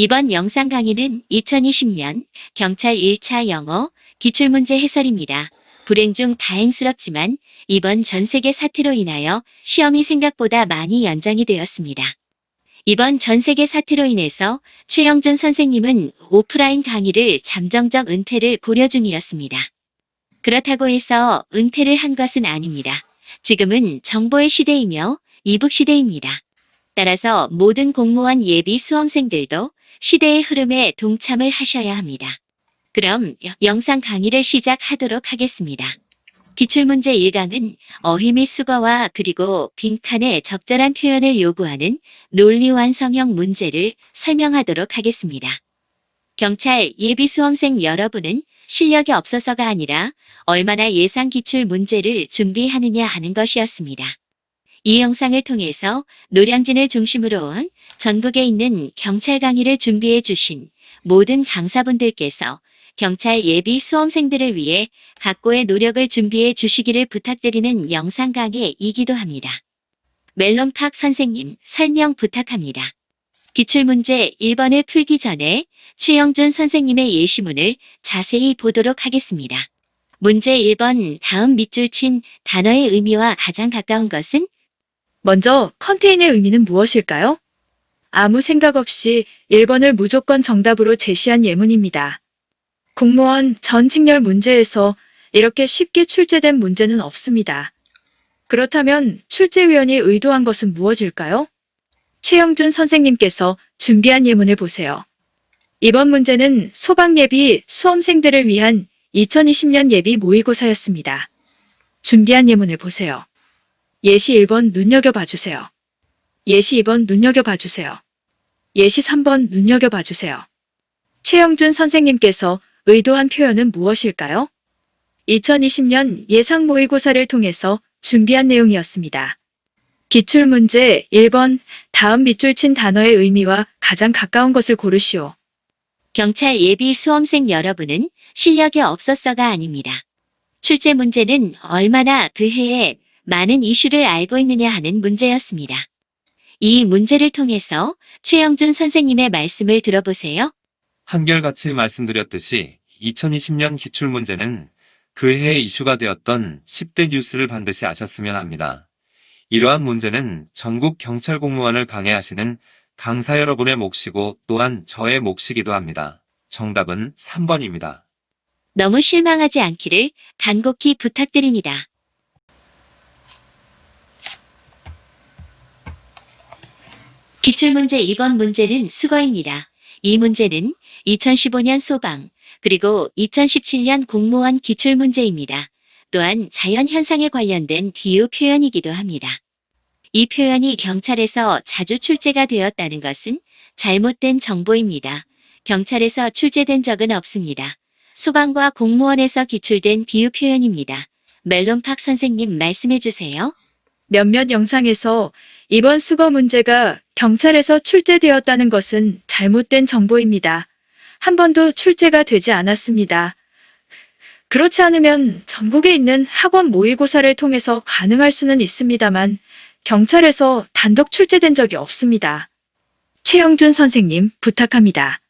이번 영상 강의는 2020년 경찰 1차 영어 기출문제 해설입니다. 불행 중 다행스럽지만 이번 전 세계 사태로 인하여 시험이 생각보다 많이 연장이 되었습니다. 이번 전 세계 사태로 인해서 최영준 선생님은 오프라인 강의를 잠정적 은퇴를 고려 중이었습니다. 그렇다고 해서 은퇴를 한 것은 아닙니다. 지금은 정보의 시대이며 이북 시대입니다. 따라서 모든 공무원 예비 수험생들도 시대의 흐름에 동참을 하셔야 합니다. 그럼 영상 강의를 시작하도록 하겠습니다. 기출문제 1강은 어휘 및 수거와 그리고 빈칸에 적절한 표현을 요구하는 논리 완성형 문제를 설명하도록 하겠습니다. 경찰 예비 수험생 여러분은 실력이 없어서가 아니라 얼마나 예상 기출 문제를 준비하느냐 하는 것이었습니다. 이 영상을 통해서 노량진을 중심으로 한 전국에 있는 경찰 강의를 준비해 주신 모든 강사분들께서 경찰 예비 수험생들을 위해 각고의 노력을 준비해 주시기를 부탁드리는 영상 강의이기도 합니다. 멜론팍 선생님 설명 부탁합니다. 기출문제 1번을 풀기 전에 최영준 선생님의 예시문을 자세히 보도록 하겠습니다. 문제 1번 다음 밑줄 친 단어의 의미와 가장 가까운 것은? 먼저 컨테인의 의미는 무엇일까요? 아무 생각 없이 1번을 무조건 정답으로 제시한 예문입니다. 공무원 전 직렬 문제에서 이렇게 쉽게 출제된 문제는 없습니다. 그렇다면 출제위원이 의도한 것은 무엇일까요? 최영준 선생님께서 준비한 예문을 보세요. 이번 문제는 소방예비 수험생들을 위한 2020년 예비 모의고사였습니다. 준비한 예문을 보세요. 예시 1번 눈여겨봐 주세요. 예시 2번 눈여겨봐 주세요. 예시 3번 눈여겨봐 주세요. 최영준 선생님께서 의도한 표현은 무엇일까요? 2020년 예상 모의고사를 통해서 준비한 내용이었습니다. 기출문제 1번 다음 밑줄 친 단어의 의미와 가장 가까운 것을 고르시오. 경찰 예비 수험생 여러분은 실력이 없었어가 아닙니다. 출제 문제는 얼마나 그 해에 많은 이슈를 알고 있느냐 하는 문제였습니다. 이 문제를 통해서 최영준 선생님의 말씀을 들어보세요. 한결같이 말씀드렸듯이 2020년 기출문제는 그 해 이슈가 되었던 10대 뉴스를 반드시 아셨으면 합니다. 이러한 문제는 전국 경찰 공무원을 강해하시는 강사 여러분의 몫이고 또한 저의 몫이기도 합니다. 정답은 3번입니다. 너무 실망하지 않기를 간곡히 부탁드립니다. 기출문제 2번 문제는 수거입니다. 이 문제는 2015년 소방, 그리고 2017년 공무원 기출문제입니다. 또한 자연현상에 관련된 비유 표현이기도 합니다. 이 표현이 경찰에서 자주 출제가 되었다는 것은 잘못된 정보입니다. 경찰에서 출제된 적은 없습니다. 소방과 공무원에서 기출된 비유 표현입니다. 멜론팍 선생님 말씀해 주세요. 몇몇 영상에서 이번 수거 문제가 경찰에서 출제되었다는 것은 잘못된 정보입니다. 한 번도 출제가 되지 않았습니다. 그렇지 않으면 전국에 있는 학원 모의고사를 통해서 가능할 수는 있습니다만 경찰에서 단독 출제된 적이 없습니다. 최영준 선생님 부탁합니다.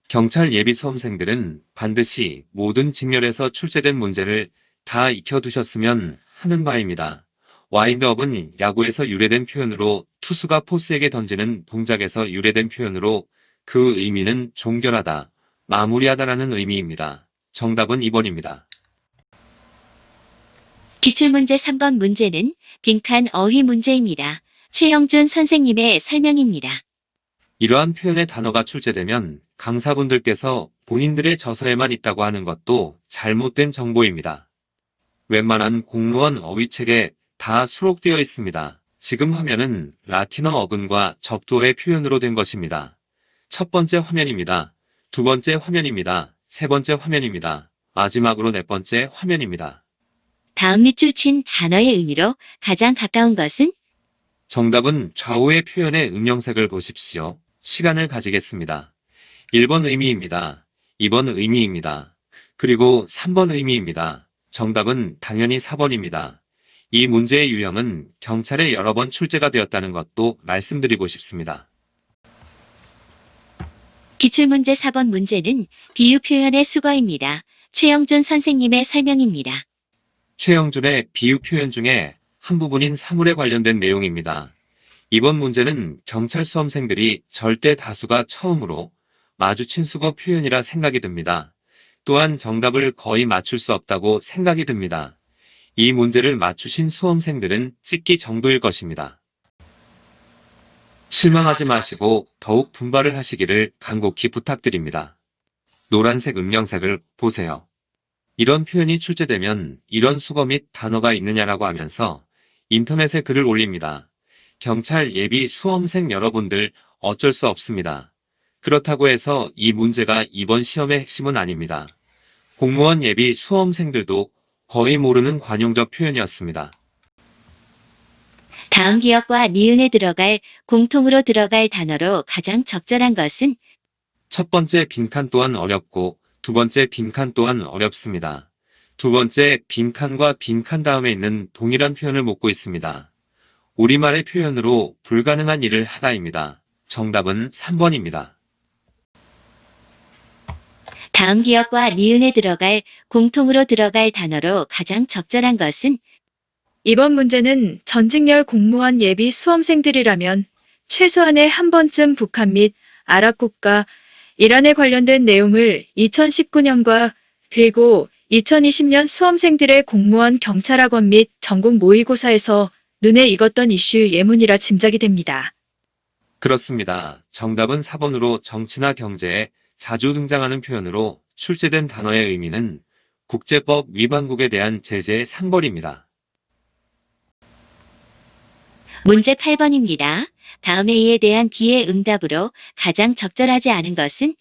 경찰 예비 수험생들은 반드시 모든 직렬에서 출제된 문제를 다 익혀두셨으면 하는 바입니다. 와인드업은 야구에서 유래된 표현으로 투수가 포수에게 던지는 동작에서 유래된 표현으로 그 의미는 종결하다, 마무리하다라는 의미입니다. 정답은 2번입니다. 기출문제 3번 문제는 빈칸 어휘 문제입니다. 최영준 선생님의 설명입니다. 이러한 표현의 단어가 출제되면 강사분들께서 본인들의 저서에만 있다고 하는 것도 잘못된 정보입니다. 웬만한 공무원 어휘책에 다 수록되어 있습니다. 지금 화면은 라틴어 어근과 접두어의 표현으로 된 것입니다. 첫 번째 화면입니다. 두 번째 화면입니다. 세 번째 화면입니다. 마지막으로 네 번째 화면입니다. 다음 밑줄 친 단어의 의미로 가장 가까운 것은? 정답은 좌우의 표현의 음영색을 보십시오. 시간을 가지겠습니다. 1번 의미입니다. 2번 의미입니다. 그리고 3번 의미입니다. 정답은 당연히 4번입니다. 이 문제의 유형은 경찰에 여러 번 출제가 되었다는 것도 말씀드리고 싶습니다. 기출문제 4번 문제는 비유 표현의 수거입니다. 최영준 선생님의 설명입니다. 최영준의 비유 표현 중에 한 부분인 사물에 관련된 내용입니다. 이번 문제는 경찰 수험생들이 절대 다수가 처음으로 마주친 수거 표현이라 생각이 듭니다. 또한 정답을 거의 맞출 수 없다고 생각이 듭니다. 이 문제를 맞추신 수험생들은 찍기 정도일 것입니다. 실망하지 마시고 더욱 분발을 하시기를 간곡히 부탁드립니다. 노란색 음영색을 보세요. 이런 표현이 출제되면 이런 수거 및 단어가 있느냐라고 하면서 인터넷에 글을 올립니다. 경찰 예비 수험생 여러분들 어쩔 수 없습니다. 그렇다고 해서 이 문제가 이번 시험의 핵심은 아닙니다. 공무원 예비 수험생들도 거의 모르는 관용적 표현이었습니다. 다음 기억과 니은에 들어갈 공통으로 들어갈 단어로 가장 적절한 것은 첫 번째 빈칸 또한 어렵고 두 번째 빈칸 또한 어렵습니다. 두 번째 빈칸과 빈칸 다음에 있는 동일한 표현을 묻고 있습니다. 우리말의 표현으로 불가능한 일을 하다입니다. 정답은 3번입니다. 다음 기억과 니은에 들어갈 공통으로 들어갈 단어로 가장 적절한 것은 이번 문제는 전직열 공무원 예비 수험생들이라면 최소한의 한 번쯤 북한 및 아랍 국가, 이란에 관련된 내용을 2019년과 그리고 2020년 수험생들의 공무원 경찰학원 및 전국 모의고사에서 눈에 익었던 이슈 예문이라 짐작이 됩니다. 그렇습니다. 정답은 4번으로 정치나 경제에 자주 등장하는 표현으로 출제된 단어의 의미는 국제법 위반국에 대한 제재의 상벌입니다. 문제 8번입니다. 다음에 이에 대한 B의 응답으로 가장 적절하지 않은 것은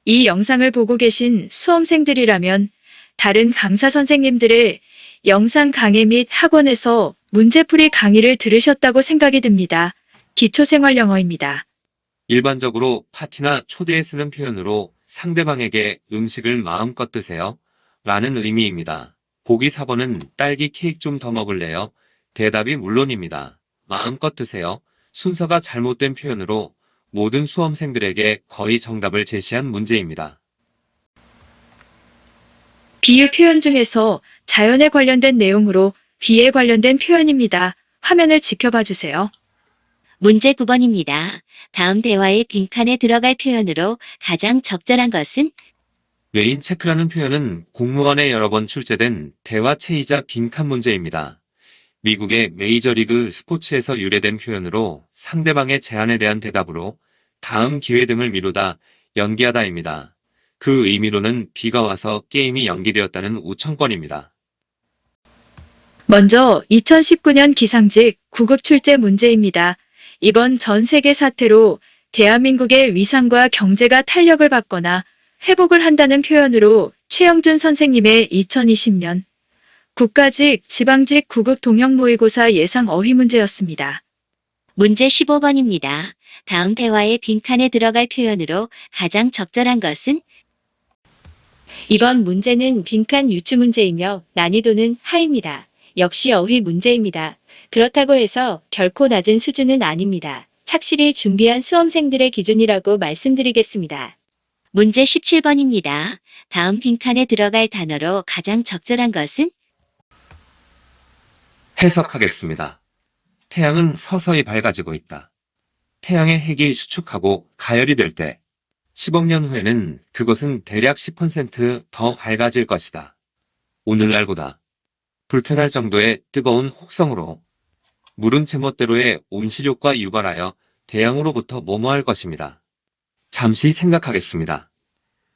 이 영상을 보고 계신 수험생들이라면 다른 강사 선생님들의 영상 강의 및 학원에서 문제풀이 강의를 들으셨다고 생각이 듭니다. 기초생활영어입니다. 일반적으로 파티나 초대에 쓰는 표현으로 상대방에게 음식을 마음껏 드세요 라는 의미입니다. 보기 4번은 딸기 케이크 좀 더 먹을래요? 대답이 물론입니다. 마음껏 드세요. 순서가 잘못된 표현으로 모든 수험생들에게 거의 정답을 제시한 문제입니다. 비유 표현 중에서 자연에 관련된 내용으로 비에 관련된 표현입니다. 화면을 지켜봐 주세요. 문제 9번입니다. 다음 대화의 빈칸에 들어갈 표현으로 가장 적절한 것은 레인 체크라는 표현은 공무원에 여러 번 출제된 대화체이자 빈칸 문제입니다. 미국의 메이저리그 스포츠에서 유래된 표현으로 상대방의 제안에 대한 대답으로 다음 기회 등을 미루다, 연기하다입니다. 그 의미로는 비가 와서 게임이 연기되었다는 우천권입니다. 먼저 2019년 기상직 9급 출제 문제입니다. 이번 전 세계 사태로 대한민국의 위상과 경제가 탄력을 받거나 회복을 한다는 표현으로 최영준 선생님의 2020년 국가직, 지방직 9급 동형 모의고사 예상 어휘 문제였습니다. 문제 15번입니다. 다음 대화의 빈칸에 들어갈 표현으로 가장 적절한 것은 이번 문제는 빈칸 유추 문제이며 난이도는 하입니다. 역시 어휘 문제입니다. 그렇다고 해서 결코 낮은 수준은 아닙니다. 착실히 준비한 수험생들의 기준이라고 말씀드리겠습니다. 문제 17번입니다. 다음 빈칸에 들어갈 단어로 가장 적절한 것은 해석하겠습니다. 태양은 서서히 밝아지고 있다. 태양의 핵이 수축하고 가열이 될 때 10억 년 후에는 그것은 대략 10%더 밝아질 것이다. 오늘날보다 불편할 정도의 뜨거운 혹성으로 물은 제멋대로의 온실효과 유발하여 대양으로부터 뭐뭐할 것입니다. 잠시 생각하겠습니다.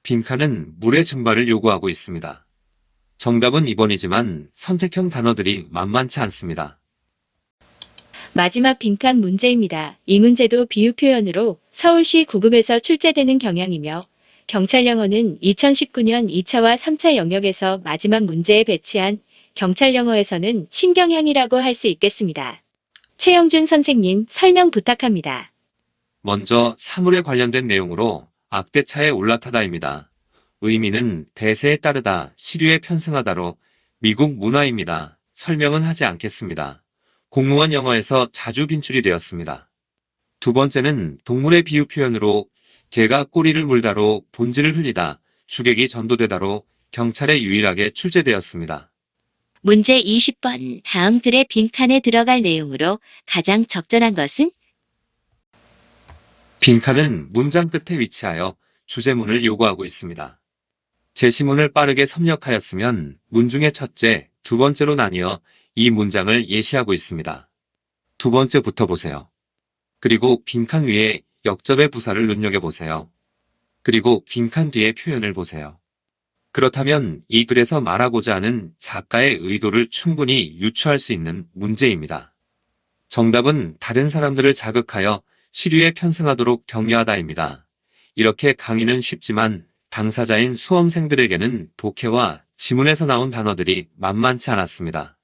빈칸은 물의 증발을 요구하고 있습니다. 정답은 2번이지만 선택형 단어들이 만만치 않습니다. 마지막 빈칸 문제입니다. 이 문제도 비유 표현으로 서울시 9급에서 출제되는 경향이며 경찰 영어는 2019년 2차와 3차 영역에서 마지막 문제에 배치한 경찰 영어에서는 신경향이라고 할 수 있겠습니다. 최영준 선생님 설명 부탁합니다. 먼저 사물에 관련된 내용으로 악대차에 올라타다입니다. 의미는 대세에 따르다, 시류에 편승하다로 미국 문화입니다. 설명은 하지 않겠습니다. 공무원 영어에서 자주 빈출이 되었습니다. 두 번째는 동물의 비유 표현으로 개가 꼬리를 물다로 본질을 흘리다, 주객이 전도되다로 경찰에 유일하게 출제되었습니다. 문제 20번 다음 글의 빈칸에 들어갈 내용으로 가장 적절한 것은? 빈칸은 문장 끝에 위치하여 주제문을 요구하고 있습니다. 제시문을 빠르게 섭렵하였으면 문 중에 첫째, 두 번째로 나뉘어 이 문장을 예시하고 있습니다. 두 번째부터 보세요. 그리고 빈칸 위에 역접의 부사를 눈여겨보세요. 그리고 빈칸 뒤의 표현을 보세요. 그렇다면 이 글에서 말하고자 하는 작가의 의도를 충분히 유추할 수 있는 문제입니다. 정답은 다른 사람들을 자극하여 시류에 편승하도록 격려하다입니다. 이렇게 강의는 쉽지만 당사자인 수험생들에게는 독해와 지문에서 나온 단어들이 만만치 않았습니다.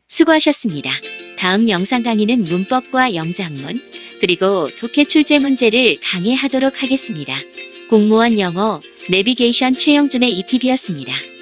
수고하셨습니다. 다음 영상 강의는 문법과 영작문, 그리고 독해 출제 문제를 강의하도록 하겠습니다. 공무원 영어 내비게이션 최영준의 이팁이었습니다.